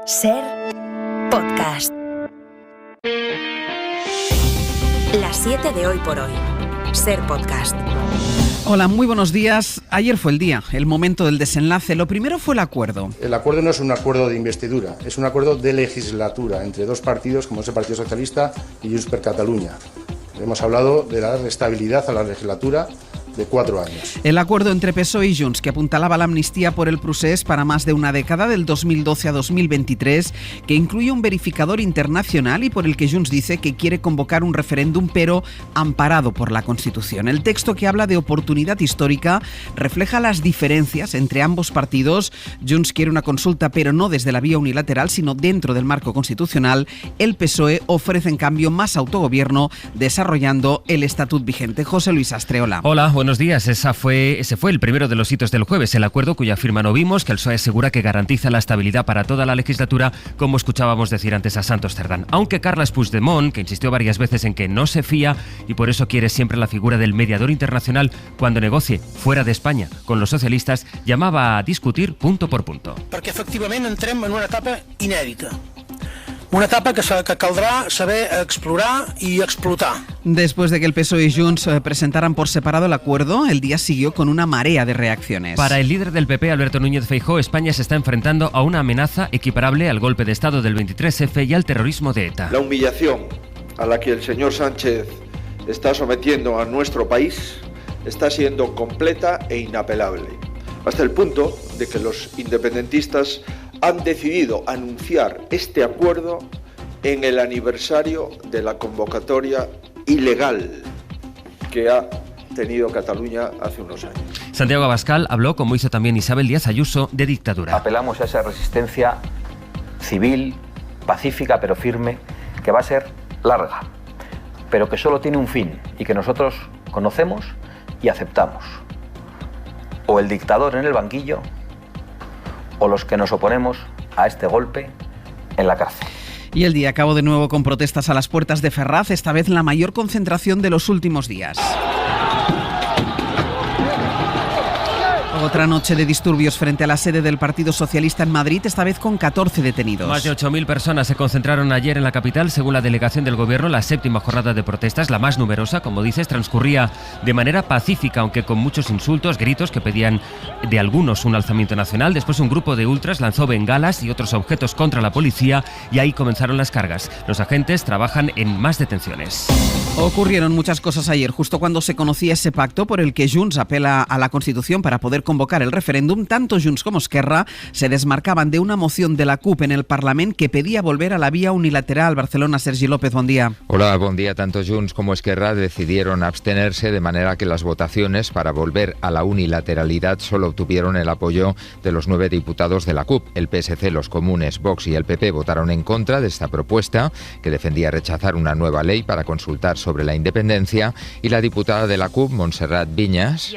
Ser podcast. Las 7 de hoy por hoy. Ser podcast. Hola, muy buenos días. Ayer fue el día, el momento del desenlace. Lo primero fue el acuerdo. El acuerdo no es un acuerdo de investidura, es un acuerdo de legislatura entre dos partidos, como es el Partido Socialista y Junts per Catalunya. Hemos hablado de dar estabilidad a la legislatura de 4 años. El acuerdo entre PSOE y Junts, que apuntalaba la amnistía por el procés para más de una década, del 2012 a 2023, que incluye un verificador internacional y por el que Junts dice que quiere convocar un referéndum, pero amparado por la Constitución. El texto, que habla de oportunidad histórica, refleja las diferencias entre ambos partidos. Junts quiere una consulta, pero no desde la vía unilateral, sino dentro del marco constitucional. El PSOE ofrece, en cambio, más autogobierno, desarrollando el estatut vigente. José Luis Astreola. Hola, buenos días. Ese fue el primero de los hitos del jueves, el acuerdo cuya firma no vimos, que el PSOE asegura que garantiza la estabilidad para toda la legislatura, como escuchábamos decir antes a Santos Cerdán. Aunque Carles Puigdemont, que insistió varias veces en que no se fía y por eso quiere siempre la figura del mediador internacional cuando negocie fuera de España con los socialistas, llamaba a discutir punto por punto. Perquè efectivament entrem en una etapa inèdita. Una etapa que caldrá saber explorar y explotar. Después de que el PSOE y Junts presentaran por separado el acuerdo, el día siguió con una marea de reacciones. Para el líder del PP, Alberto Núñez Feijóo, España se está enfrentando a una amenaza equiparable al golpe de Estado del 23F y al terrorismo de ETA. La humillación a la que el señor Sánchez está sometiendo a nuestro país está siendo completa e inapelable, hasta el punto de que los independentistas han decidido anunciar este acuerdo en el aniversario de la convocatoria ilegal que ha tenido Cataluña hace unos años. Santiago Abascal habló, como hizo también Isabel Díaz Ayuso, de dictadura. Apelamos a esa resistencia civil, pacífica pero firme, que va a ser larga, pero que solo tiene un fin y que nosotros conocemos y aceptamos. O el dictador en el banquillo, o los que nos oponemos a este golpe en la cárcel. Y el día acabó de nuevo con protestas a las puertas de Ferraz, esta vez la mayor concentración de los últimos días. Otra noche de disturbios frente a la sede del Partido Socialista en Madrid, esta vez con 14 detenidos. Más de 8.000 personas se concentraron ayer en la capital. Según la delegación del Gobierno, la séptima jornada de protestas, la más numerosa, como dices, transcurría de manera pacífica, aunque con muchos insultos, gritos que pedían de algunos un alzamiento nacional. Después un grupo de ultras lanzó bengalas y otros objetos contra la policía y ahí comenzaron las cargas. Los agentes trabajan en más detenciones. Ocurrieron muchas cosas ayer, justo cuando se conocía ese pacto por el que Junts apela a la Constitución para poder convocar el referéndum. Tanto Junts como Esquerra se desmarcaban de una moción de la CUP en el Parlament que pedía volver a la vía unilateral. Barcelona, Sergi López, buen día. Hola, buen día. Tanto Junts como Esquerra decidieron abstenerse, de manera que las votaciones para volver a la unilateralidad solo obtuvieron el apoyo de los 9 diputados de la CUP. El PSC, los Comunes, Vox y el PP votaron en contra de esta propuesta, que defendía rechazar una nueva ley para consultar sobre la independencia, y la diputada de la CUP, Montserrat Viñas,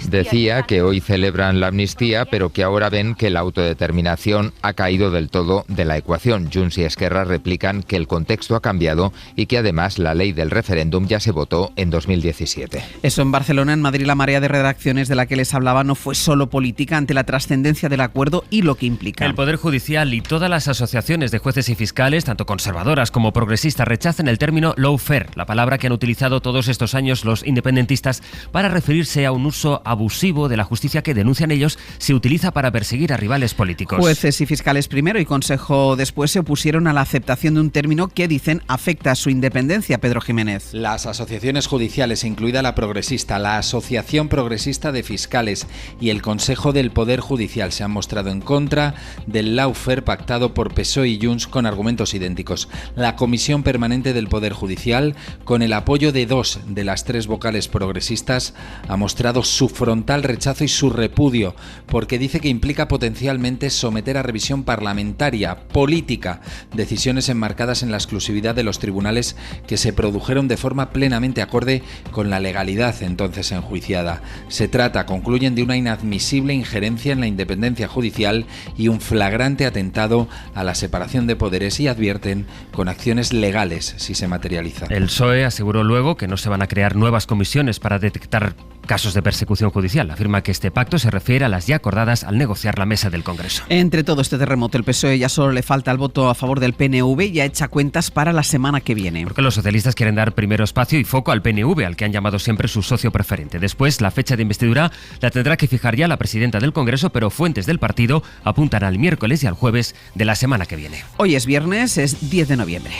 decía que hoy celebran la amnistía, pero que ahora ven que la autodeterminación ha caído del todo de la ecuación. Junts y Esquerra replican que el contexto ha cambiado y que además la ley del referéndum ya se votó en 2017. Eso en Barcelona. En Madrid, la marea de redacciones de la que les hablaba no fue solo política, ante la trascendencia del acuerdo y lo que implica. El Poder Judicial y todas las asociaciones de jueces y fiscales, tanto conservadoras como progresistas, rechazan el término lawfare, la palabra que han utilizado todos estos años los independentistas para referirse a un uso abusivo de la justicia que, denuncian ellos, se utiliza para perseguir a rivales políticos. Jueces y fiscales primero y Consejo después se opusieron a la aceptación de un término que, dicen, afecta a su independencia. Pedro Jiménez. Las asociaciones judiciales, incluida la progresista, la Asociación Progresista de Fiscales y el Consejo del Poder Judicial, se han mostrado en contra del lawfare pactado por PSOE y Junts con argumentos idénticos. La Comisión Permanente del Poder Judicial, con el apoyo de 2 de las 3 vocales progresistas, ha mostrado su frontal rechazo y su repudio, porque dice que implica potencialmente someter a revisión parlamentaria, política, decisiones enmarcadas en la exclusividad de los tribunales que se produjeron de forma plenamente acorde con la legalidad entonces enjuiciada. Se trata, concluyen, de una inadmisible injerencia en la independencia judicial y un flagrante atentado a la separación de poderes, y advierten con acciones legales si se materializa. El PSOE aseguró luego que no se van a crear nuevas comisiones para detectar casos de persecución judicial. Afirma que este pacto se refiere a las ya acordadas al negociar la mesa del Congreso. Entre todo este terremoto, el PSOE ya solo le falta el voto a favor del PNV y ya echa cuentas para la semana que viene. Porque los socialistas quieren dar primero espacio y foco al PNV, al que han llamado siempre su socio preferente. Después, la fecha de investidura la tendrá que fijar ya la presidenta del Congreso, pero fuentes del partido apuntan al miércoles y al jueves de la semana que viene. Hoy es viernes, es 10 de noviembre.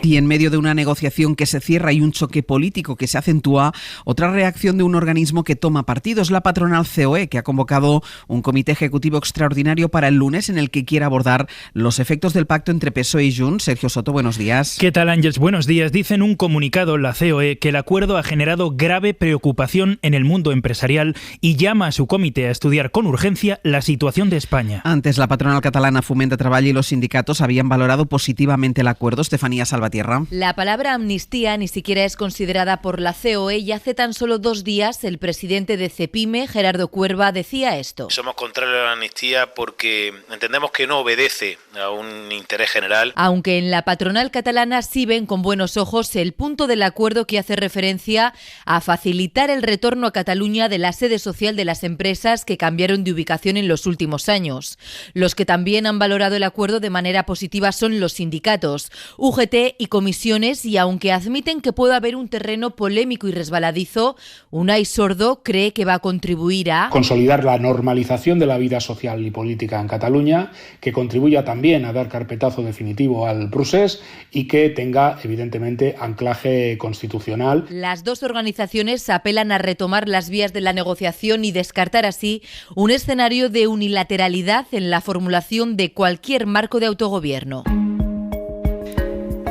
Y en medio de una negociación que se cierra y un choque político que se acentúa, otra reacción de un organismo que toma partido es la patronal COE, que ha convocado un comité ejecutivo extraordinario para el lunes en el que quiere abordar los efectos del pacto entre PSOE y Junts. Sergio Soto, buenos días. ¿Qué tal, Ángels? Buenos días. Dice en un comunicado la COE que el acuerdo ha generado grave preocupación en el mundo empresarial y llama a su comité a estudiar con urgencia la situación de España. Antes, la patronal catalana Fomenta Treball y los sindicatos habían valorado positivamente el acuerdo. Estefanía Salvatierra. La palabra amnistía ni siquiera es considerada por la COE y hace tan solo 2 días el presidente de CEPIME, Gerardo Cuerva, decía esto. Somos contrarios a la amnistía porque entendemos que no obedece a un interés general. Aunque en la patronal catalana sí ven con buenos ojos el punto del acuerdo que hace referencia a facilitar el retorno a Cataluña de la sede social de las empresas que cambiaron de ubicación en los últimos años. Los que también han valorado el acuerdo de manera positiva son los sindicatos, UGT y comisiones, y aunque admiten que puede haber un terreno polémico y resbaladizo, Unai Sordo cree que va a contribuir a consolidar la normalización de la vida social y política en Cataluña, que contribuya también a dar carpetazo definitivo al procés y que tenga, evidentemente, anclaje constitucional. Las dos organizaciones apelan a retomar las vías de la negociación y descartar así un escenario de unilateralidad en la formulación de cualquier marco de autogobierno.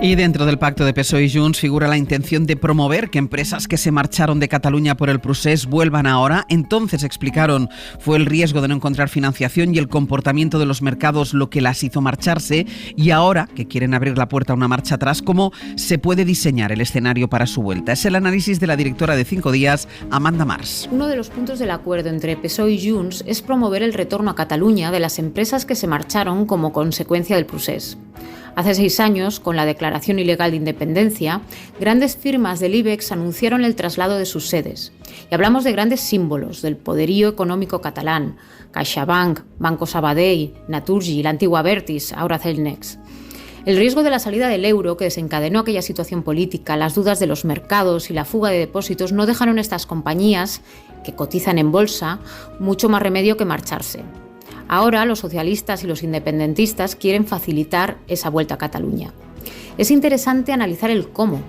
Y dentro del pacto de PSOE y Junts figura la intención de promover que empresas que se marcharon de Cataluña por el procés vuelvan ahora. Entonces, explicaron, fue el riesgo de no encontrar financiación y el comportamiento de los mercados lo que las hizo marcharse. Y ahora, que quieren abrir la puerta a una marcha atrás, ¿cómo se puede diseñar el escenario para su vuelta? Es el análisis de la directora de 5 días, Amanda Mars. Uno de los puntos del acuerdo entre PSOE y Junts es promover el retorno a Cataluña de las empresas que se marcharon como consecuencia del procés. Hace 6 años, con la declaración ilegal de independencia, grandes firmas del IBEX anunciaron el traslado de sus sedes. Y hablamos de grandes símbolos del poderío económico catalán: CaixaBank, Banco Sabadell, Naturgy, la antigua Abertis, ahora Celnex. El riesgo de la salida del euro que desencadenó aquella situación política, las dudas de los mercados y la fuga de depósitos no dejaron a estas compañías, que cotizan en bolsa, mucho más remedio que marcharse. Ahora los socialistas y los independentistas quieren facilitar esa vuelta a Cataluña. Es interesante analizar el cómo,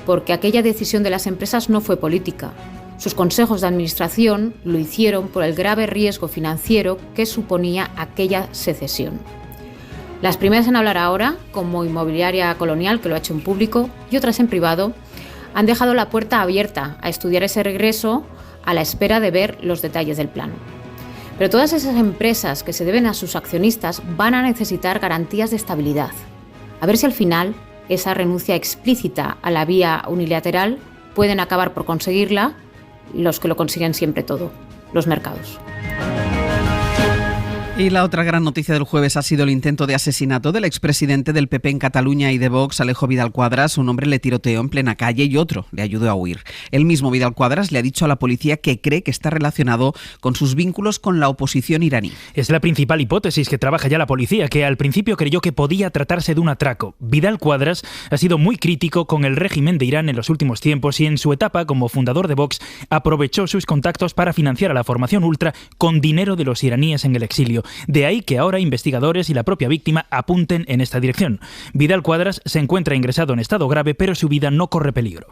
porque aquella decisión de las empresas no fue política. Sus consejos de administración lo hicieron por el grave riesgo financiero que suponía aquella secesión. Las primeras en hablar ahora, como Inmobiliaria Colonial, que lo ha hecho en público, y otras en privado, han dejado la puerta abierta a estudiar ese regreso a la espera de ver los detalles del plan. Pero todas esas empresas que se deben a sus accionistas van a necesitar garantías de estabilidad. A ver si al final esa renuncia explícita a la vía unilateral pueden acabar por conseguirla los que lo consiguen siempre todo, los mercados. Y la otra gran noticia del jueves ha sido el intento de asesinato del expresidente del PP en Cataluña y de Vox, Alejo Vidal Quadras. Un hombre le tiroteó en plena calle y otro le ayudó a huir. El mismo Vidal Quadras le ha dicho a la policía que cree que está relacionado con sus vínculos con la oposición iraní. Es la principal hipótesis que trabaja ya la policía, que al principio creyó que podía tratarse de un atraco. Vidal Quadras ha sido muy crítico con el régimen de Irán en los últimos tiempos y en su etapa como fundador de Vox aprovechó sus contactos para financiar a la formación ultra con dinero de los iraníes en el exilio. De ahí que ahora investigadores y la propia víctima apunten en esta dirección. Vidal Quadras se encuentra ingresado en estado grave, pero su vida no corre peligro.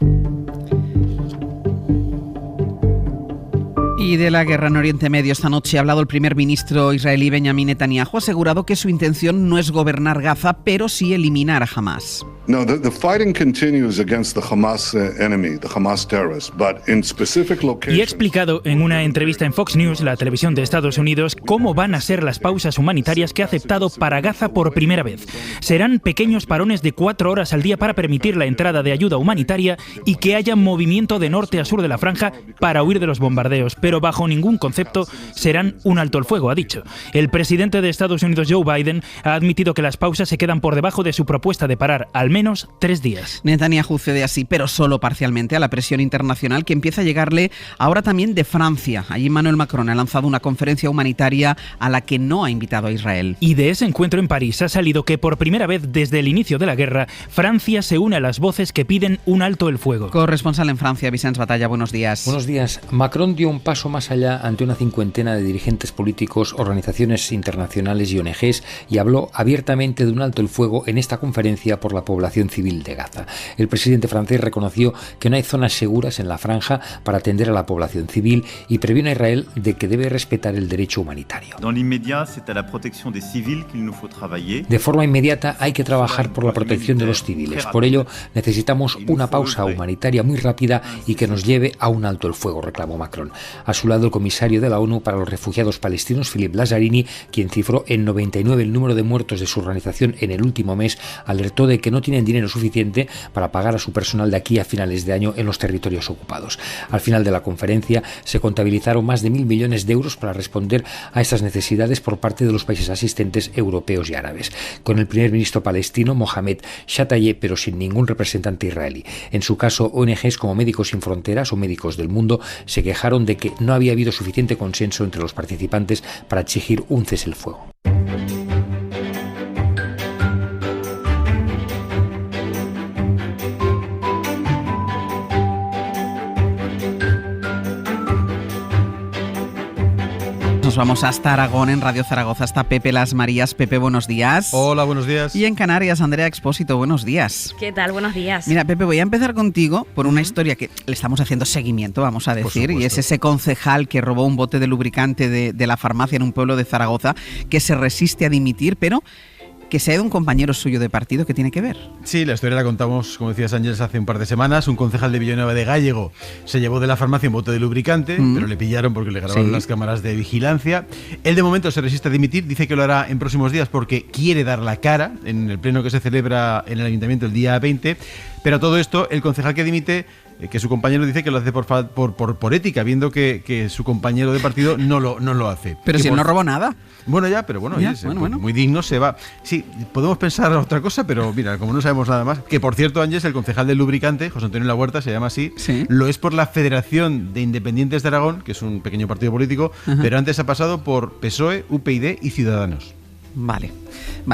Y de la guerra en Oriente Medio esta noche ha hablado el primer ministro israelí Benjamin Netanyahu. Ha asegurado que su intención no es gobernar Gaza, pero sí eliminar a Hamas. No, the fighting continues against the Hamas enemy, the Hamas terrorists, but in specific locations. Y ha explicado en una entrevista en Fox News, la televisión de Estados Unidos, cómo van a ser las pausas humanitarias que ha aceptado para Gaza por primera vez. Serán pequeños parones de 4 horas al día para permitir la entrada de ayuda humanitaria y que haya movimiento de norte a sur de la franja para huir de los bombardeos. Pero pero bajo ningún concepto serán un alto el fuego, ha dicho. El presidente de Estados Unidos, Joe Biden, ha admitido que las pausas se quedan por debajo de su propuesta de parar al menos 3 días. Netanyahu cede así, pero solo parcialmente, a la presión internacional que empieza a llegarle ahora también de Francia. Allí Emmanuel Macron ha lanzado una conferencia humanitaria a la que no ha invitado a Israel. Y de ese encuentro en París ha salido que por primera vez desde el inicio de la guerra, Francia se une a las voces que piden un alto el fuego. Corresponsal en Francia, Vicens Batalla, buenos días. Buenos días. Macron dio un paso más allá ante una cincuentena de dirigentes políticos, organizaciones internacionales y ONGs y habló abiertamente de un alto el fuego en esta conferencia por la población civil de Gaza. El presidente francés reconoció que no hay zonas seguras en la franja para atender a la población civil y previno a Israel de que debe respetar el derecho humanitario. De forma inmediata hay que trabajar por la protección de los civiles. Por ello necesitamos una pausa humanitaria muy rápida y que nos lleve a un alto el fuego, reclamó Macron. A su lado, el comisario de la ONU para los refugiados palestinos, Philippe Lazzarini, quien cifró en 99 el número de muertos de su organización en el último mes, alertó de que no tienen dinero suficiente para pagar a su personal de aquí a finales de año en los territorios ocupados. Al final de la conferencia se contabilizaron más de 1.000 millones de euros para responder a estas necesidades por parte de los países asistentes europeos y árabes, con el primer ministro palestino Mohamed Shatayyeh, pero sin ningún representante israelí. En su caso, ONGs como Médicos Sin Fronteras o Médicos del Mundo se quejaron de que no había habido suficiente consenso entre los participantes para exigir un cese el fuego. Nos vamos hasta Aragón, en Radio Zaragoza. Está Pepe Las Marías. Pepe, buenos días. Hola, buenos días. Y en Canarias, Andrea Expósito, buenos días. ¿Qué tal? Buenos días. Mira, Pepe, voy a empezar contigo por una historia que le estamos haciendo seguimiento, vamos a decir, y es ese concejal que robó un bote de lubricante de la farmacia en un pueblo de Zaragoza, que se resiste a dimitir, pero que sea de un compañero suyo de partido. ¿Qué tiene que ver? Sí, la historia la contamos, como decías Ángeles, hace un par de semanas. Un concejal de Villanueva de Gállego se llevó de la farmacia un bote de lubricante, pero le pillaron porque le grabaron las cámaras de vigilancia. Él de momento se resiste a dimitir, dice que lo hará en próximos días porque quiere dar la cara en el pleno que se celebra en el Ayuntamiento el día 20. Pero a todo esto, el concejal que dimite, que su compañero dice que lo hace por ética, viendo que su compañero de partido no lo hace. Pero si él no robó nada. Bueno, ya, pero bueno, ya, bueno. Muy digno se va. Sí, podemos pensar otra cosa, pero mira, como no sabemos nada más, que por cierto, Ángeles, el concejal del lubricante, José Antonio Lahuerta, se llama así, lo es por la Federación de Independientes de Aragón, que es un pequeño partido político, pero antes ha pasado por PSOE, UPyD y Ciudadanos. Vale,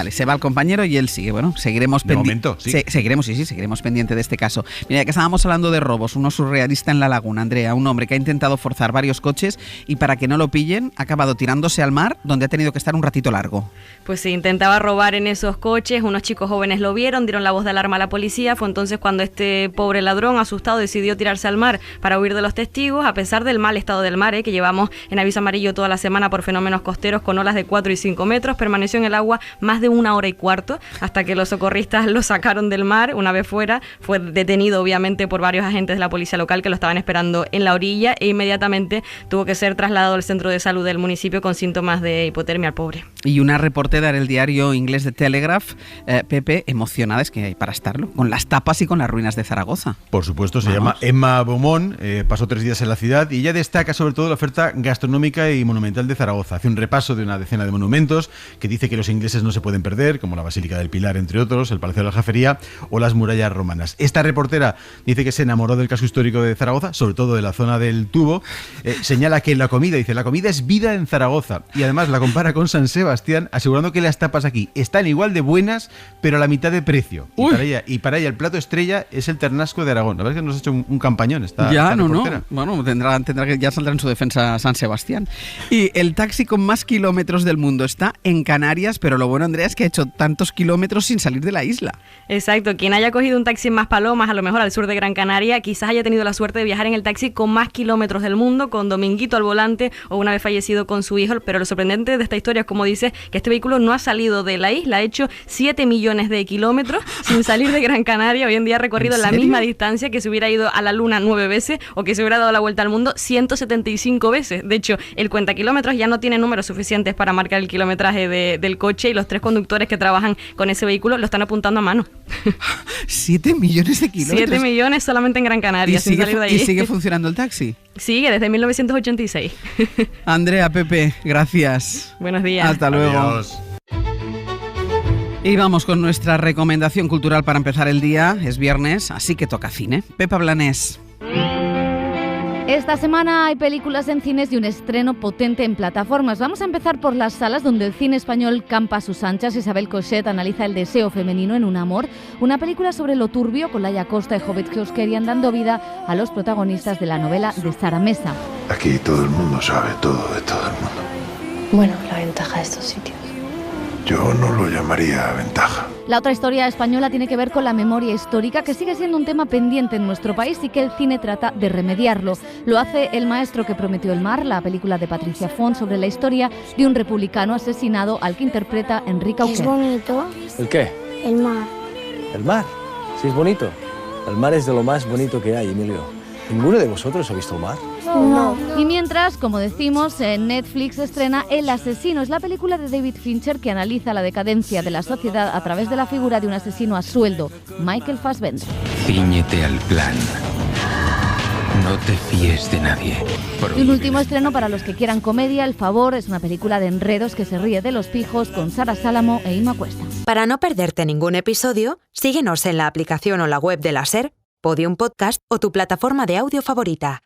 se va el compañero y él sigue. Bueno, seguiremos pendiente. Seguiremos pendiente de este caso. Mira, que estábamos hablando de robos, uno surrealista en La Laguna, Andrea, un hombre que ha intentado forzar varios coches y para que no lo pillen ha acabado tirándose al mar, donde ha tenido que estar un ratito largo. Pues sí, intentaba robar en esos coches, unos chicos jóvenes lo vieron, dieron la voz de alarma a la policía, fue entonces cuando este pobre ladrón, asustado, decidió tirarse al mar para huir de los testigos, a pesar del mal estado del mar, que llevamos en aviso amarillo toda la semana por fenómenos costeros con olas de 4 y 5 metros, permaneció en el agua más de 1 hora y cuarto hasta que los socorristas lo sacaron del mar. Una vez fuera, fue detenido obviamente por varios agentes de la policía local que lo estaban esperando en la orilla e inmediatamente tuvo que ser trasladado al centro de salud del municipio con síntomas de hipotermia, al pobre. Y una reportera del diario inglés The Telegraph, Pepe, emocionada, es que hay para estarlo, con las tapas y con las ruinas de Zaragoza. Por supuesto, se llama Emma Beaumont, pasó 3 días en la ciudad y ella destaca sobre todo la oferta gastronómica y monumental de Zaragoza. Hace un repaso de una decena de monumentos que dice que los ingleses no se pueden perder, como la Basílica del Pilar, entre otros, el Palacio de la Aljafería o las murallas romanas. Esta reportera dice que se enamoró del casco histórico de Zaragoza, sobre todo de la zona del Tubo. Señala que la comida es vida en Zaragoza y además la compara con San Sebastián, asegurando que las tapas aquí están igual de buenas, pero a la mitad de precio. Y para ella el plato estrella es el ternasco de Aragón. La verdad es que nos ha hecho un campañón esta reportera. Bueno, tendrá que ya saldrá en su defensa San Sebastián. Y el taxi con más kilómetros del mundo está en Canarias, pero lo bueno, Andrea, es que ha hecho tantos kilómetros sin salir de la isla. Exacto, quien haya cogido un taxi en Maspalomas, a lo mejor al sur de Gran Canaria, quizás haya tenido la suerte de viajar en el taxi con más kilómetros del mundo, con Dominguito al volante o una vez fallecido con su hijo, pero lo sorprendente de esta historia es, como dices, que este vehículo no ha salido de la isla, ha hecho 7 millones de kilómetros sin salir de Gran Canaria. Hoy en día ha recorrido la misma distancia que se hubiera ido a la Luna 9 veces o que se hubiera dado la vuelta al mundo 175 veces. De hecho, el cuentakilómetros ya no tiene números suficientes para marcar el kilometraje de del coche y los 3 conductores que trabajan con ese vehículo lo están apuntando a mano. 7 millones de kilómetros. 7 millones solamente en Gran Canaria, sin salir de allí. ¿Y sigue funcionando el taxi? Sigue, desde 1986. Andrea, Pepe, gracias. Buenos días. Hasta luego. Adiós. Y vamos con nuestra recomendación cultural para empezar el día. Es viernes, así que toca cine. Pepa Blanés. Esta semana hay películas en cines y un estreno potente en plataformas. Vamos a empezar por las salas donde el cine español campa a sus anchas. Isabel Cochet analiza el deseo femenino en Un amor, una película sobre lo turbio con Laia Costa y Jovet Keuskerian dando vida a los protagonistas de la novela de Sara Mesa. Aquí todo el mundo sabe todo de todo el mundo. Bueno, la ventaja de estos sitios. Yo no lo llamaría ventaja. La otra historia española tiene que ver con la memoria histórica, que sigue siendo un tema pendiente en nuestro país y que el cine trata de remediarlo. Lo hace El maestro que prometió el mar, la película de Patricia Font sobre la historia de un republicano asesinado al que interpreta Enrique Auquer. ¿Es bonito? ¿El qué? El mar. ¿El mar? Sí, es bonito. El mar es de lo más bonito que hay, Emilio. ¿Ninguno de vosotros ha visto el mar? No. Y mientras, como decimos, en Netflix estrena El asesino. Es la película de David Fincher que analiza la decadencia de la sociedad a través de la figura de un asesino a sueldo, Michael Fassbender. Cíñete al plan. No te fíes de nadie. Y un último estreno para los que quieran comedia, El favor, es una película de enredos que se ríe de los pijos con Sara Sálamo e Inma Cuesta. Para no perderte ningún episodio, síguenos en la aplicación o la web de la SER, Podium Podcast o tu plataforma de audio favorita.